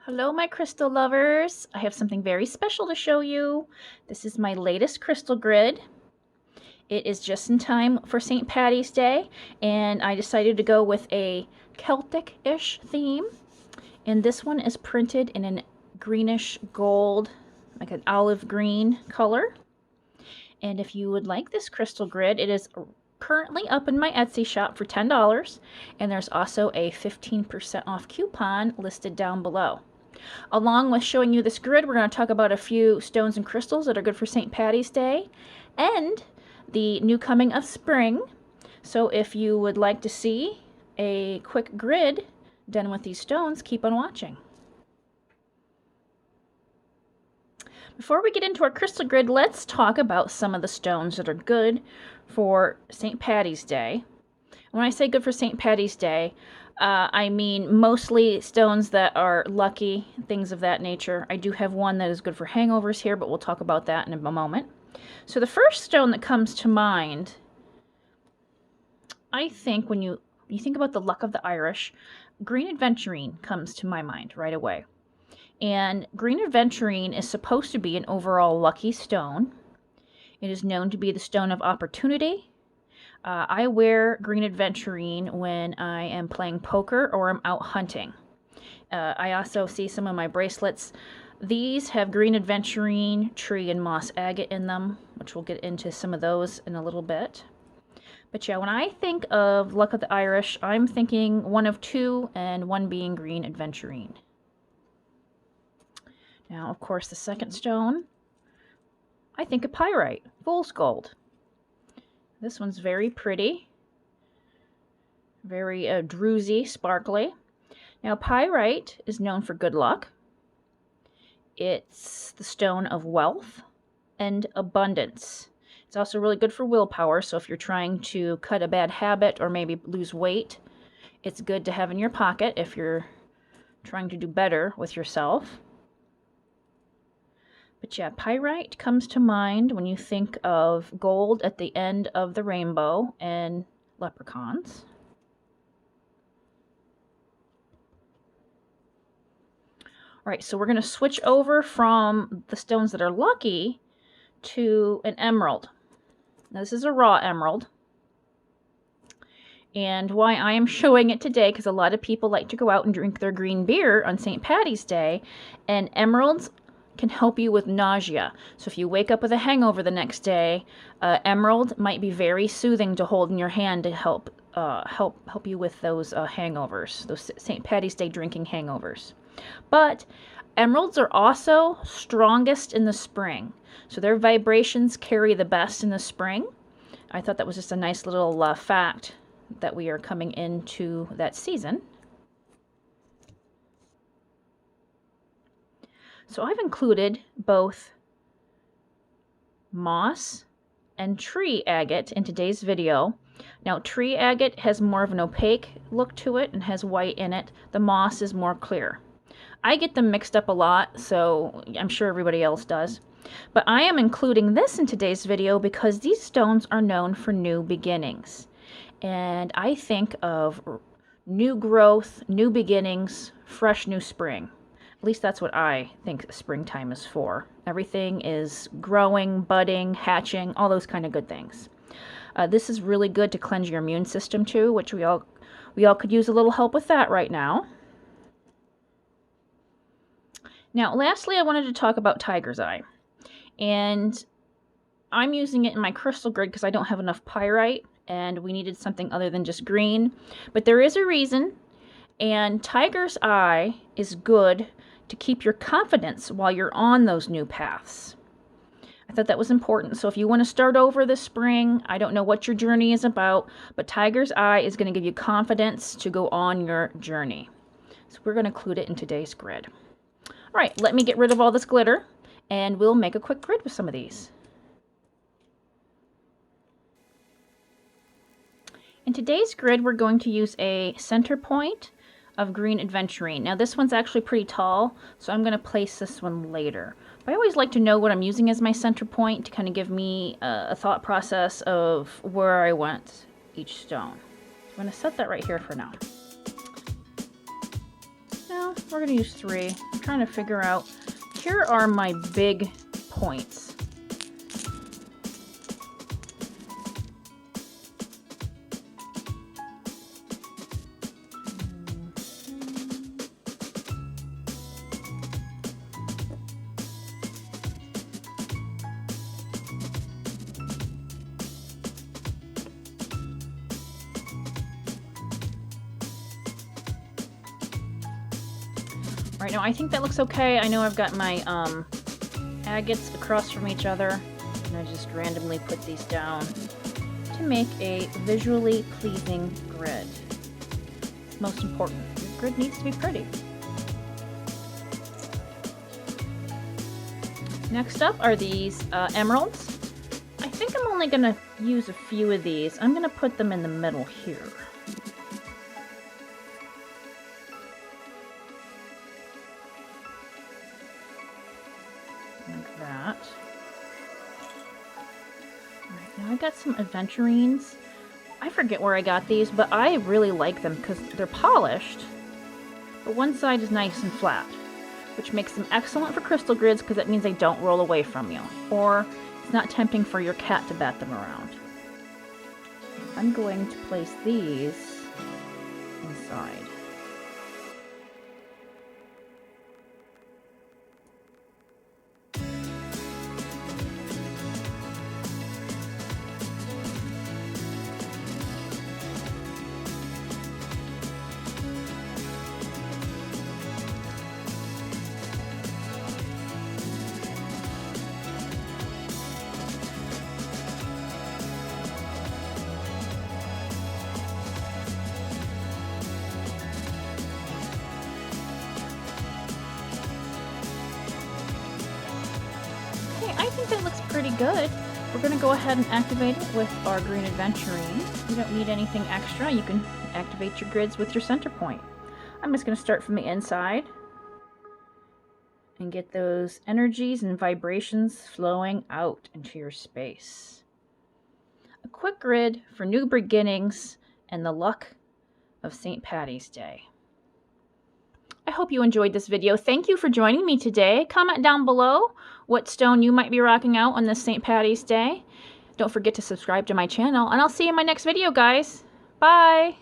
Hello, my crystal lovers. I have something very special to show you. This is my latest crystal grid. It is just in time for St. Patty's Day, and I decided to go with a Celtic-ish theme. And this one is printed in a greenish gold, like an olive green color. And if you would like this crystal grid, it is currently up in my Etsy shop for $10, and there's also a 15% off coupon listed down below. Along with showing you this grid, we're going to talk about a few stones and crystals that are good for St. Patty's Day and the new coming of spring. So if you would like to see a quick grid done with these stones, keep on watching. Before we get into our crystal grid, let's talk about some of the stones that are good for St. Patty's Day. When I say good for St. Patty's Day, I mean mostly stones that are lucky, things of that nature. I do have one that is good for hangovers here, but we'll talk about that in a moment. So the first stone that comes to mind, I think when you think about the luck of the Irish, green aventurine comes to my mind right away. And green aventurine is supposed to be an overall lucky stone. It is known to be the stone of opportunity. I wear green aventurine when I am playing poker or I'm out hunting. I also see some of my bracelets. These have green aventurine, tree, and moss agate in them, which we'll get into some of those in a little bit. But yeah, when I think of Luck of the Irish, I'm thinking one of two, and one being green aventurine. Now, of course, the second stone, I think of pyrite, fool's gold. This one's very pretty, very druzy, sparkly. Now, pyrite is known for good luck. It's the stone of wealth and abundance. It's also really good for willpower, so if you're trying to cut a bad habit or maybe lose weight, it's good to have in your pocket if you're trying to do better with yourself. But yeah, pyrite comes to mind when you think of gold at the end of the rainbow and leprechauns. All right, so we're going to switch over from the stones that are lucky to an emerald. Now, this is a raw emerald. And why I am showing it today, because a lot of people like to go out and drink their green beer on St. Patty's Day, and emeralds can help you with nausea. So if you wake up with a hangover the next day, emerald might be very soothing to hold in your hand to help you with those hangovers, those St. Patty's Day drinking hangovers. But emeralds are also strongest in the spring, so their vibrations carry the best in the spring. I thought that was just a nice little fact that we are coming into that season. So I've included both moss and tree agate in today's video. Now, tree agate has more of an opaque look to it and has white in it. The moss is more clear. I get them mixed up a lot, so I'm sure everybody else does. But I am including this in today's video because these stones are known for new beginnings. And I think of new growth, new beginnings, fresh new spring. At least that's what I think springtime is for. Everything is growing, budding, hatching, all those kind of good things. This is really good to cleanse your immune system too, which we all could use a little help with that right now. Now, lastly, I wanted to talk about tiger's eye. And I'm using it in my crystal grid because I don't have enough pyrite, and we needed something other than just green. But there is a reason, and tiger's eye is good to keep your confidence while you're on those new paths. I thought that was important. So if you want to start over this spring, I don't know what your journey is about, but tiger's eye is going to give you confidence to go on your journey. So we're going to include it in today's grid. All right, let me get rid of all this glitter, and we'll make a quick grid with some of these. In today's grid, we're going to use a center point of green aventurine. Now, this one's actually pretty tall, so I'm going to place this one later. But I always like to know what I'm using as my center point to kind of give me a thought process of where I want each stone. I'm going to set that right here for now. Now, we're going to use 3. I'm trying to figure out, here are my big points. Right now, I think that looks okay. I know I've got my agates across from each other, and I just randomly put these down to make a visually pleasing grid. It's most important. Your grid needs to be pretty. Next up are these emeralds. I think I'm only going to use a few of these. I'm going to put them in the middle here. Like that. Alright, now I got some aventurines. I forget where I got these, but I really like them because they're polished, but one side is nice and flat, which makes them excellent for crystal grids because that means they don't roll away from you, or it's not tempting for your cat to bat them around. I'm going to place these inside. I think that looks pretty good. We're going to go ahead and activate it with our green aventurine. You don't need anything extra. You can activate your grids with your center point. I'm just going to start from the inside and get those energies and vibrations flowing out into your space. A quick grid for new beginnings and the luck of St. Paddy's Day. I hope you enjoyed this video. Thank you for joining me today. Comment down below what stone you might be rocking out on this St. Paddy's Day. Don't forget to subscribe to my channel, and I'll see you in my next video, guys. Bye!